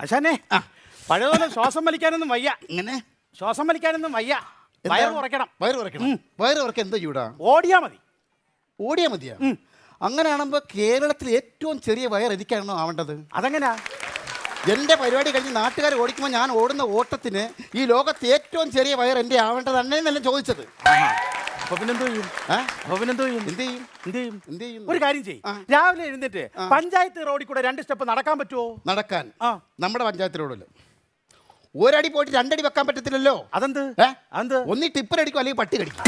ആശാനെ പഴയതുപോലെ ശ്വാസം വലിക്കാനൊന്നും വയ്യ. ഇങ്ങനെ ശ്വാസം വലിക്കാനൊന്നും വയ്യ. വയറ് കുറയ്ക്കണം. വയറ് കുറയ്ക്കണം. വയറ് കുറയ്ക്കാൻ എന്താ ചൂടാ? ഓടിയാ മതി. ഓടിയാ മതിയാ? അങ്ങനെയാണെമ്പോൾ കേരളത്തിൽ ഏറ്റവും ചെറിയ വയർ എനിക്കാണോ ആവേണ്ടത്? അതെങ്ങനെയാ? എൻ്റെ പരിപാടി കഴിഞ്ഞ് നാട്ടുകാർ ഓടിക്കുമ്പോൾ ഞാൻ ഓടുന്ന ഓട്ടത്തിന് ഈ ലോകത്ത് ഏറ്റവും ചെറിയ വയർ എൻ്റെ ആവേണ്ടത് അന്നേന്നല്ല ചോദിച്ചത്. അപ്പൊ പിന്നെന്തോ ചെയ്യും? എന്ത് ചെയ്യും? ഒരു കാര്യം ചെയ്യും. രാവിലെ എഴുന്നേറ്റ് പഞ്ചായത്ത് റോഡിൽ കൂടെ 2 സ്റ്റെപ്പ് നടക്കാൻ പറ്റുമോ? നടക്കാൻ നമ്മുടെ പഞ്ചായത്ത് റോഡില് ഒരടി പോയിട്ട് 2 അടി വെക്കാൻ പറ്റത്തില്ലല്ലോ. അതെന്ത്? ഒന്നി ടിപ്പർ അടിക്കും അല്ലെങ്കിൽ പട്ടി കടിക്കും.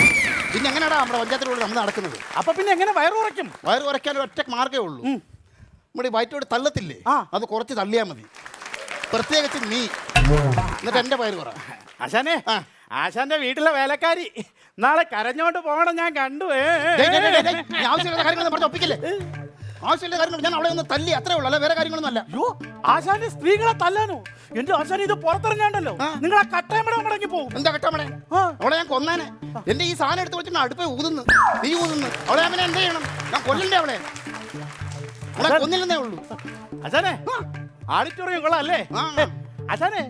പിന്നെ എങ്ങനെയാടാ നമ്മുടെ പഞ്ചായത്ത് റോഡിൽ നമ്മൾ നടക്കുന്നത്? അപ്പൊ പിന്നെ എങ്ങനെ വയറ് കുറയ്ക്കും? വയറ് കുറയ്ക്കാൻ ഒറ്റ മാർഗ്ഗമേ ഉള്ളൂ. നമ്മുടെ വയറ്റോട് തള്ളത്തില്ലേ, അത് കുറച്ച് തള്ളിയാൽ മതി. പ്രത്യേകിച്ച് നീ എന്നിട്ട് എൻ്റെ വയറ് കുറ. ആശാനെ, ആശാന്റെ വീട്ടിലെ വേലക്കാരി നാളെ കരഞ്ഞോണ്ട് പോകണം ഞാൻ കണ്ടു. ആവശ്യമുള്ള കാര്യങ്ങൾ പറഞ്ഞ് ഒപ്പിക്കില്ലേ? ആവശ്യമുള്ള കാര്യങ്ങൾ ഞാൻ അവളെ ഒന്ന് തല്ലി, അത്രേ ഉള്ളൂ, അല്ല വേറെ കാര്യങ്ങളൊന്നും അല്ല. അയ്യോ, ആശാന്റെ സ്ത്രീകളെ തല്ലാനോ? എന്റെ ആശാൻ ഇത് പുറത്തിറങ്ങാണ്ടല്ലോ, നിങ്ങൾ ആ കട്ടയമട മടങ്ങി പോകും. എന്താ കട്ടമടേ? അവളെ ഞാൻ കൊന്നാനെ. എന്റെ ഈ സാധനം എടുത്ത് വെച്ചിട്ട് അടുപ്പേ ഊതുന്നു, നീ ഊതുന്നു. അവളെ അവനെ എന്ത് ചെയ്യണം? ഞാൻ കൊല്ലണ്ടേ അവളെ? അവളെ കൊന്നില്ലെന്നേ ഉള്ളൂ. ആശാനെ, ആഡിറ്റോറിയം കൊള്ളാല്ലേ? ആശാനെ,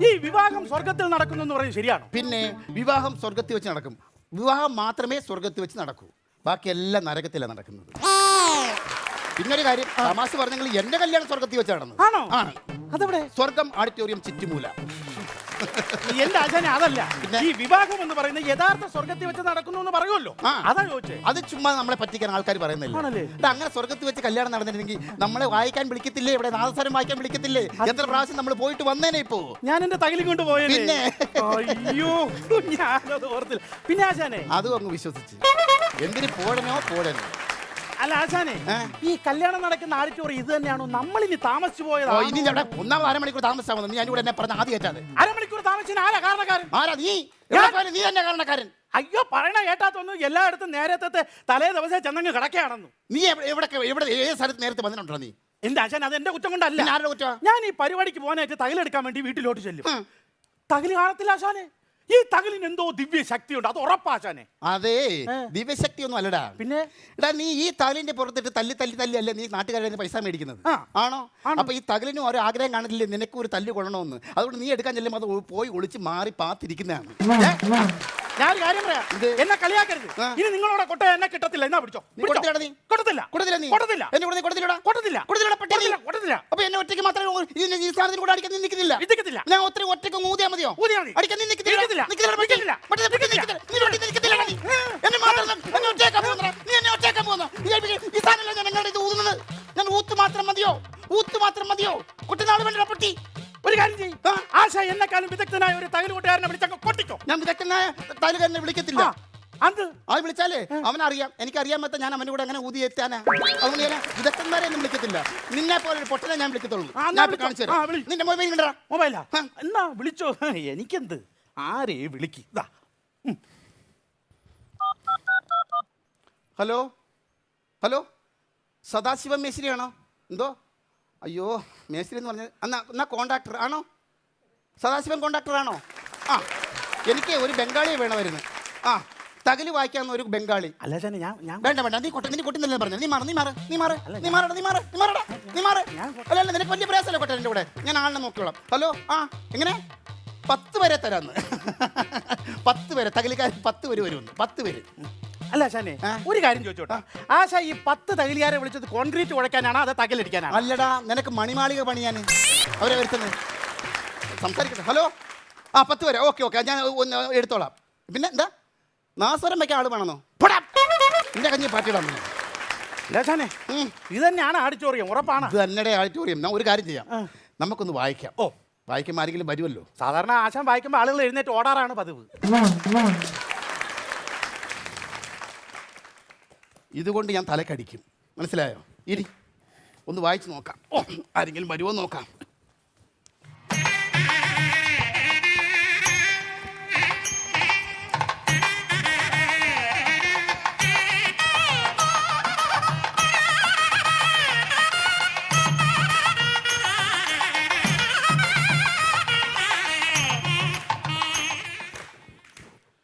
ഈ വിവാഹം സ്വർഗത്തിൽ നടക്കുന്നു പറയും ശരിയാണോ? പിന്നെ വിവാഹം സ്വർഗത്തിൽ വെച്ച് നടക്കും. വിവാഹം മാത്രമേ സ്വർഗത്തിൽ വെച്ച് നടക്കൂ, ബാക്കിയെല്ലാം നരകത്തിലാണ് നടക്കുന്നത്. പിന്നൊരു കാര്യം, തമാശ പറഞ്ഞെങ്കിൽ എന്റെ കല്യാണം സ്വർഗത്തിൽ വെച്ച് നടന്നത് ആണ്. അതെവിടെ? സ്വർഗം ഓഡിറ്റോറിയം ചിറ്റുമൂല. എന്റെ ആശാനെ അതല്ല, ഈ വിവാഹം എന്ന് പറയുന്നത് യഥാർത്ഥ സ്വർഗത്തിൽ വെച്ച് നടക്കുന്നു എന്ന് പറയുമല്ലോ, അതാ ചോദിച്ചേ. അത് ചുമ്മാ നമ്മളെ പറ്റിക്കാൻ ആൾക്കാർ പറയുന്നില്ല. അങ്ങനെ സ്വർഗത്തിൽ വെച്ച് കല്യാണം നടന്നിരുന്നെങ്കിൽ നമ്മളെ വായിക്കാൻ വിളിക്കത്തില്ലേ? ഇവിടെ നാദസ്വരം വായിക്കാൻ വിളിക്കത്തില്ലേ? എത്ര പ്രാവശ്യം നമ്മൾ പോയിട്ട് വന്നേനെ. ഇപ്പോ ഞാൻ എന്റെ തകിലും കൊണ്ട് പോയത്. പിന്നെ അയ്യോ, ഞാനത് ഓർത്തില്ല. പിന്നെ ആശാനെ അതും അങ്ങ് വിശ്വസിച്ച് എന്തിന് പോടനോ. അല്ല ആശാനെ, ഈ കല്യാണം നടക്കുന്ന ആഡിറ്റോറിയം ഇത് തന്നെയാണോ? നമ്മളിനി താമസിച്ചു പോയത്? ഇനി ഒന്നാമത് അരമണിക്കൂർ താമസിച്ചാൽ നീ അതിലൂടെ എന്നെ പറഞ്ഞ ആദ്യം കേട്ടാതെ. അരമണിക്കൂർ താമസിച്ചാൽ ആരാ കാരണക്കാരൻ? ആരാ? നീ തന്നെ കാരണക്കാരൻ. അയ്യോ, പറയണ കേട്ടാത്തൊന്നും എല്ലായിടത്തും നേരത്തെ തലേ ദിവസം ചെന്നങ്ങ് കിടക്കുകയാണെന്നു. നീ എവിടെ ഏത് സ്ഥലത്ത് നേരത്തെ വന്നിട്ടുണ്ടോ? നീ എന്റെ ആശാൻ, അത് എന്റെ കുറ്റം കൊണ്ടല്ല. ആരുടെ കുറ്റം? ഞാൻ ഈ പരിപാടിക്ക് പോകാനായിട്ട് തകിലെടുക്കാൻ വേണ്ടി വീട്ടിലോട്ട് ചെല്ലും. തകില് കാണത്തില്ല ആശാനെ. ഈ തകിലിന് എന്തോ ദിവ്യ ശക്തിയുണ്ട്, അത് ഉറപ്പാശാനെ. അതെ, ദിവ്യശക്തി ഒന്നും അല്ലടാ. പിന്നെ എടാ, നീ ഈ തകിലിന്റെ പുറത്തിട്ട് തല്ലി അല്ലേ നീ നാട്ടുകാരുടെ പൈസ മേടിക്കുന്നത്? ആണോ? അപ്പൊ ഈ തകിലിനും ഓരോ ആഗ്രഹം കാണില്ലേ നിനക്ക് ഒരു തല്ല് കൊള്ളണമെന്ന്? അതുകൊണ്ട് നീ എടുക്കാൻ ചെല്ലുമ്പോൾ അത് പോയി ഒളിച്ച് മാറി പാത്തിരിക്കുന്നതാണ്. ഞാൻ കാര്യം പറയാം, എന്നെ കളിയാക്കരുത്. ഇനി നിങ്ങളോടെ കൊട്ട എന്നെ കിട്ടത്തില്ല. എന്നാ പിടിച്ചോ. അപ്പൊ എന്നെ ഒറ്റയ്ക്ക് മാത്രമേ ഈ സാധനത്തിൽ കൂടെ അടിക്കാൻ നിൽക്കുന്നില്ല. ഞാൻ ഒറ്റയ്ക്ക് ഊതിയാ മതിയോ? അടിക്കാൻ ഞാൻ ഊത്ത് മാത്രം മതിയോ? കുട്ടനാട് വേണ്ട പൊട്ടി. ഒരു കാര്യം ചെയ്യും, ആശ എന്നെക്കാളും വിദഗ്ധനായ ഒരു തകിലുകൂട്ടുകാരനെ വിളിച്ചങ്ങ് കൊട്ടിക്കോ. ഞാൻ വിദഗ്ധനായ തകിലുകാരനെ വിളിക്കത്തില്ല. അത് വിളിച്ചാലേ അവനറിയാം, എനിക്കറിയാൻ പറ്റാ ഞാൻ അവൻ്റെ കൂടെ അങ്ങനെ ഊതി എത്താനാ. അതുകൊണ്ട് ഞാൻ വിദഗ്ധന്മാരെ ഒന്നും വിളിക്കത്തില്ല. നിന്നെ പോലെ ഒരു പൊട്ടനെ ഞാൻ വിളിക്കത്തുള്ളൂ. കാണിച്ചു തരാം. നിന്റെ മൊബൈലാ എന്നാ വിളിച്ചോ. എനിക്കെന്ത്, ആരേ വിളിക്ക്. ഹലോ, സദാശിവം മേശ്രിയാണോ? എന്തോ? അയ്യോ, മേശ്രി എന്ന് പറഞ്ഞത് എന്നാ കോൺട്രാക്ടർ ആണോ? സദാശിവൻ കോൺട്രാക്ടർ ആണോ? എനിക്ക് ഒരു ബംഗാളിയെ വേണമായിരുന്നു. തകില് വായിക്കാവുന്ന ഒരു ബംഗാളി. അല്ല ഞാൻ വേണ്ട, നീ കൊട്ടുന്നില്ല പറഞ്ഞു. നീ മാറ. അല്ല, നിനക്ക് വലിയ പ്രയാസമല്ലേ കൊട്ട എൻ്റെ കൂടെ? ഞാൻ ആളിനെ നോക്കിക്കോളാം. ഹലോ, എങ്ങനെ 10 പേരെ തരാന്ന്? 10 പേരെ തകിലിക്കാർ 10 പേര് വരുമെന്ന്. 10 പേര്. അല്ല ആശാനെ, ഒരു കാര്യം ചോദിച്ചോട്ടെ. ആശ ഈ 10 തകിലിയാരെ വിളിച്ചത് കോൺക്രീറ്റ് ഉടയ്ക്കാനാണോ അതോ തകിലടിക്കാനാണോ? അല്ലടാ, നിനക്ക് മണിമാളിക പണിയാൻ അവരെ വരുത്തുന്നത്. സംസാരിക്കട്ടെ. ഹലോ, 10 പേരെ. ഓക്കെ, ഞാൻ ഒന്ന് എടുത്തോളാം. പിന്നെ എന്താ നാസ്വരം വയ്ക്കാൻ ആൾ വേണമെന്നോ? എന്റെ കഞ്ഞി പാട്ടിടാൻ. ആശാനെ, ഇത് തന്നെയാണ് ആഡിറ്റോറിയം, ഉറപ്പാണ്? ഇത് തന്നെ ആഡിറ്റോറിയം. ഞാൻ ഒരു കാര്യം ചെയ്യാം, നമുക്കൊന്ന് വായിക്കാം. വായിക്കുമ്പോൾ ആരെങ്കിലും വരുമല്ലോ. സാധാരണ ആശാൻ വായിക്കുമ്പോൾ ആളുകൾ എഴുന്നേറ്റ് ഓടാറാണ് പതിവ്. ഇതുകൊണ്ട് ഞാൻ തലക്കടിക്കും, മനസ്സിലായോ? ഇനി ഒന്ന് വായിച്ച് നോക്കാം, ആരെങ്കിലും വരുമോ നോക്കാം.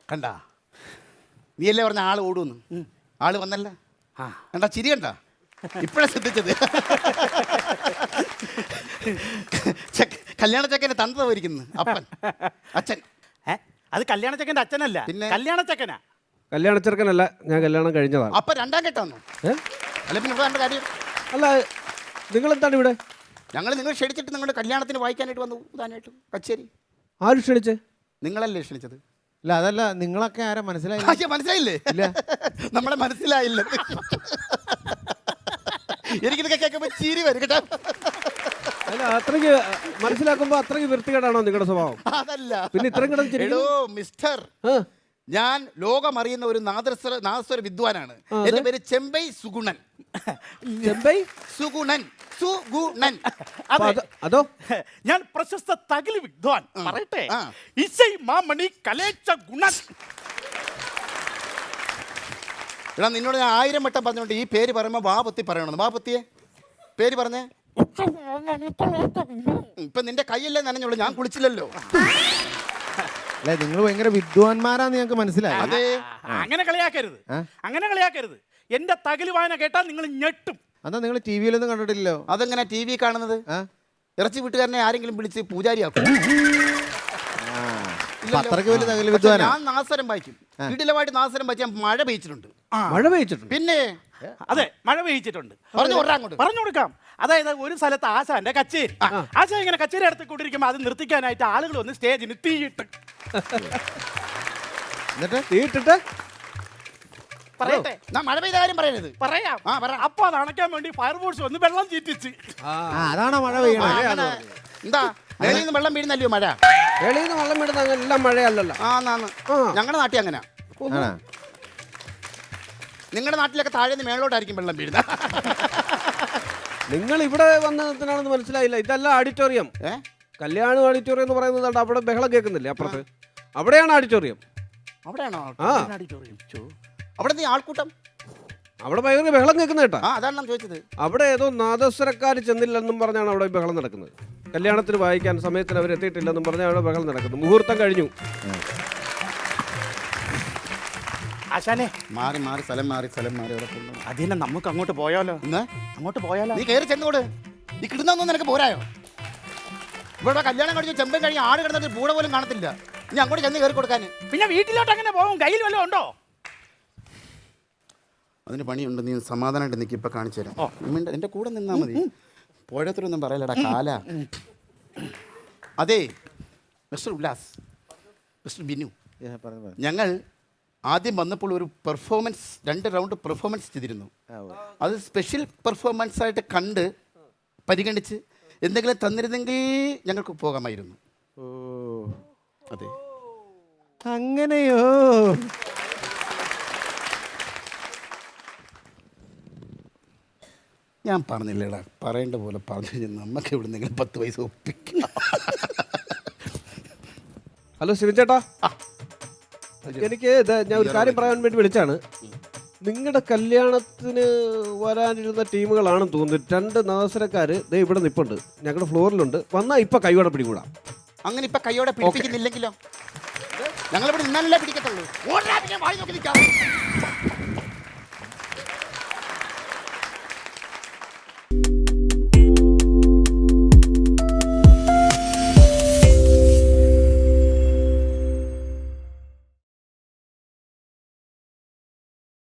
കണ്ടാ, നീയല്ലേ പറഞ്ഞ ആള് ഓടുന്നു? ആള് വന്നല്ല. കണ്ടാ, ചിരി കണ്ടാ? ഇപ്പോഴാണ് ശ്രദ്ധിച്ചത്. കല്യാണ ചെക്കനെ തന്ത പോയിരിക്കുന്നു അപ്പൻ അച്ഛൻ. അത് കല്യാണ ചെക്കൻ്റെ അച്ഛനല്ല, പിന്നെ? കല്യാണ ചെക്കനാ. കല്യാണ ചെറുക്കനല്ല, ഞാൻ കല്യാണം കഴിഞ്ഞതാണ്. അപ്പൊ രണ്ടാം കെട്ടാന്നോ? അല്ല പിന്നെ ഇവിടെ കണ്ട കാര്യം. അല്ല, നിങ്ങൾ എന്താണ് ഇവിടെ? ഞങ്ങൾ നിങ്ങൾ ക്ഷണിച്ചിട്ട് നിങ്ങളുടെ കല്യാണത്തിന് വായിക്കാനായിട്ട് വന്നു, ഉദാനായിട്ട് കച്ചേരി. ആര് ക്ഷണിച്ചേ? നിങ്ങളല്ലേ ക്ഷണിച്ചത്? ഇല്ല അതല്ല, നിങ്ങളൊക്കെ ആരാ മനസ്സിലായില്ല? മനസ്സിലായില്ലേ? നമ്മളെ മനസ്സിലായില്ല. എനിക്കിതൊക്കെ കേൾക്കുമ്പോ ചിരി വരും കേട്ടോ. അല്ല, അത്രയ്ക്ക് മനസ്സിലാക്കുമ്പോ അത്രയ്ക്ക് വൃത്തികേടാണോ നിങ്ങളുടെ സ്വഭാവം? അതല്ല, പിന്നെ ഇത്രയും കിടന്നു മിസ്റ്റർ, ഞാൻ ലോകമറിയുന്ന ഒരു നാദസ്വര വിദ്വാനാണ്. എന്റെ പേര് ചെമ്പൈ സുഗുണൻ. ചെമ്പൈ സുഗുണൻ, സുഗുണൻ. അതോ? ഞാൻ പ്രശസ്ത തകിലി വിദ്വാൻ. പറയട്ടെ, ഇസൈ മാമണി കലേച്ച ഗുണൻ. എടാ, നിന്നോട് ഞാൻ 1000 വട്ടം പറഞ്ഞോണ്ട് ഈ പേര് പറയുമ്പോ വാപത്തി പറയണമെന്ന്. വാപത്തിയെ പേര് പറഞ്ഞേ. ഇപ്പൊ നിന്റെ കൈയല്ലേ നനഞ്ഞുള്ളൂ, ഞാൻ കുളിച്ചില്ലല്ലോ. അല്ലെ, നിങ്ങൾ ഭയങ്കര വിദ്വാൻമാരാന്ന് ഞങ്ങൾക്ക് മനസ്സിലായി. അതെ, അങ്ങനെ കളിയാക്കരുത്, അങ്ങനെ കളിയാക്കരുത്. എന്റെ തകിലി വായന കേട്ടാൽ നിങ്ങൾ ഞെട്ടും. അതാ നിങ്ങൾ ടി വിയിലൊന്നും കണ്ടിട്ടില്ലല്ലോ. അതെങ്ങനെ ടി വി കാണുന്നത്? ഇറച്ചി വീട്ടുകാരനെ ആരെങ്കിലും വിളിച്ച് പൂജാരിയാക്കും? അത്രയ്ക്ക് വലിയ തകല് വിദ്വാനാ. ഞാൻ നാസരം വായിക്കും, വീട്ടിലുമായിട്ട് നാസരം വായിച്ച് ഞാൻ മഴ പെയ്ച്ചിട്ടുണ്ട്. മഴ പെയ്ച്ചിട്ടുണ്ട്? പിന്നെ അതെ, മഴ പെയ്ച്ചിട്ടുണ്ട്. പറഞ്ഞു കൊടുക്കാം. അതായത് ഒരു സ്ഥലത്ത് ആശാന്റെ കച്ചേരി, ആശാൻ ഇങ്ങനെ കച്ചേരി നടത്തിക്കൊണ്ടിരിക്കുമ്പോൾ അത് നിർത്തിക്കാനായിട്ട് ആളുകൾ വന്ന് സ്റ്റേജിന് തീയിട്ട്. എന്നിട്ട് തീയിട്ടിട്ട് പറയട്ടെ, മഴ പെയ്ത കാര്യം പറയരുത്. പറയാം. അപ്പൊ അത് അണയ്ക്കാൻ വേണ്ടി ഫയർഫോഴ്സ് വന്ന് വെള്ളം ചീറ്റിച്ച്. അതാണോ മഴ പെയ്യണേ? എന്താ വെളിയിൽ നിന്ന് വെള്ളം വീഴുന്നല്ലോ മഴ? വെളിയിൽ നിന്ന് വെള്ളം വീടുന്ന എല്ലാം മഴയല്ലല്ലോ. ഞങ്ങളുടെ നാട്ടിൽ അങ്ങനെ. നിങ്ങളുടെ നാട്ടിലൊക്കെ താഴെ നിന്ന് മേളോട്ടായിരിക്കും വെള്ളം വീഴുന്നത്. നിങ്ങൾ ഇവിടെ വന്നതിനാണെന്ന് മനസ്സിലായില്ല. ഇതല്ല ഓഡിറ്റോറിയം. കല്യാണ ഓഡിറ്റോറിയം എന്ന് പറയുന്നത് അവിടെ ബഹളം കേൾക്കുന്നില്ലേ അപ്പുറത്ത്? അവിടെയാണ് ഓഡിറ്റോറിയം. അവിടെയാണോ ഓഡിറ്റോറിയം? അവിടെ നീ ആൾക്കൂട്ടം, അവിടെ ഭയങ്കര ബഹളം കേൾക്കുന്ന കേട്ടാ. അതാണ് ഞാൻ ചോദിച്ചത്. അവിടെ ഏതോ നാദസ്വരക്കാർ ചെന്നില്ലെന്നും പറഞ്ഞാണ് അവിടെ ബഹളം നടക്കുന്നത്. കല്യാണത്തിന് വായിക്കാൻ സമയത്തിന് അവർ എത്തിയിട്ടില്ലെന്നും പറഞ്ഞാൽ അവിടെ ബഹളം നടക്കുന്നു. മുഹൂർത്തം കഴിഞ്ഞു. ആശാനെ, മാറി മാറി സ്ഥലം മാറി അതിനെ നമുക്ക് അങ്ങോട്ട് പോയാലോ? അങ്ങോട്ട് പോയാലോ? നീ കയറി ചെന്നോട്. നീ കിടുന്നൊന്നും നിനക്ക് പോരായോ? ഇവിടെ കല്യാണം കഴിഞ്ഞു ചെമ്പൻ കഴിഞ്ഞ് ആട് കിടന്നിട്ട് പൂട പോലും കാണത്തില്ല. നീ അങ്ങോട്ട് ചെന്ന് കയറി കൊടുക്കാൻ. പിന്നെ വീട്ടിലോട്ട് അങ്ങനെ പോകും? കയ്യിൽ വല്ലതും ഉണ്ടോ? അതിന് പണിയുണ്ട്. നീ സമാധാനമായിട്ട് നിൽക്കി, ഇപ്പൊ കാണിച്ചു തരാം. എന്റെ കൂടെ നിന്നാ മതി. പോഴത്തൊന്നും പറയലടാ കാല. അതെ മിസ്റ്റർ ഉല്ലാസ്, മിസ്റ്റർ ബിനു, ഞങ്ങൾ ആദ്യം വന്നപ്പോൾ ഒരു പെർഫോമൻസ്, 2 റൗണ്ട് പെർഫോമൻസ് ചെയ്തിരുന്നു. അത് സ്പെഷ്യൽ പെർഫോമൻസ് ആയിട്ട് കണ്ട് പരിഗണിച്ച് എന്തെങ്കിലും തന്നിരുന്നെങ്കിൽ ഞങ്ങൾക്ക് പോകാമായിരുന്നു. അതെ, അങ്ങനെയോ? ഞാൻ പറഞ്ഞില്ലേടാ, പറയേണ്ട പോലെ പറഞ്ഞു കഴിഞ്ഞാൽ നമുക്ക് ഇവിടെ നിങ്ങൾ 10 പൈസ ഒപ്പിക്കാം. ഹലോ ശിവൻ ചേട്ടാ, എനിക്ക് ഞാൻ ഒരു കാര്യം പറയാൻ വേണ്ടി വിളിച്ചാണ്. നിങ്ങളുടെ കല്യാണത്തിന് വരാനിരുന്ന ടീമുകളാണെന്ന് തോന്നുന്നു. 2 നാദസ്വരക്കാര് ഇവിടെ നിൽപ്പുണ്ട്, ഞങ്ങളുടെ ഫ്ലോറിലുണ്ട്. വന്നാൽ ഇപ്പൊ കൈയോടെ പിടികൂടാം. അങ്ങനെ ഇപ്പൊ കൈയോടെ പിടിപ്പിക്കുന്നില്ലെങ്കിലോ? ഞങ്ങളിവിടെ നിന്നാലല്ലേ പിടിക്കത്തുള്ളൂ.